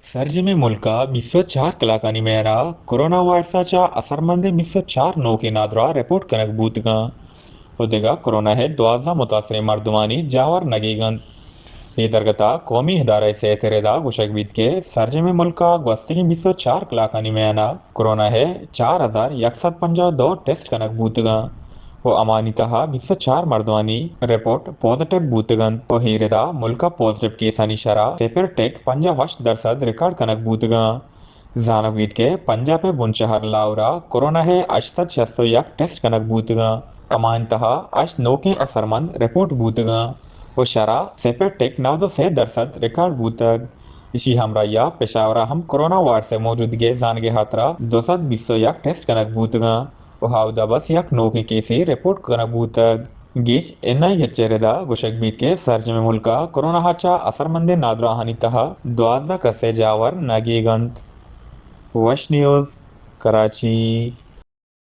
सर्जमे मुलका 24 कलाकांनी मेळ्ळा corona वायरसाच्या असरमंदे 24 नौके NADRA report कनक बूतगा उदेगा corona है द्वाजा मुतासरे मर्दमानी जावर नगीगन ಈ ದರ್ಗತ ಕೋಮಿ ಹಿದಾರೆ से ತೆರೆದ ಗುಶಗ್ವಿದ್ के सर्जमे मुल्का गस्तिगी 24 कलाकानी मेयाना कोरोना है 4152 टेस्ट कनक बूतगा वो अमानितः 24 मर्दवानी रिपोर्ट पॉजिटिव बूतगन वो हीरेदा मुल्का पॉजिटिव केसानी शरा सेपर टेक 50% रिकॉर्ड कनक बूतगा जानवीद के पंजाबे बुनशहर लावरा कोरोना है 861 टेस्ट कनक बूतगा अमानितः अश नोके असरमंद रिपोर्ट बूतगा वो शरा सेपेटेक 9% रिकॉर्ड बूतग इसी हमरा या पेशावरा हम कोरोना वार से मौजूदगी जानगे हाथरा 221 टेस्ट कनक बूतगा वो हाउदा बस यक नोके केसी रिपोर्ट कनक बूतग गीच एनआई हेचेरेदा गुशक बीत के सर्जमे मुल्का कोरोना हाचा असरमंदे नादरा हानि तहा द्वाजा कसे जावर नगीगंत वश न्यूज़ कराची।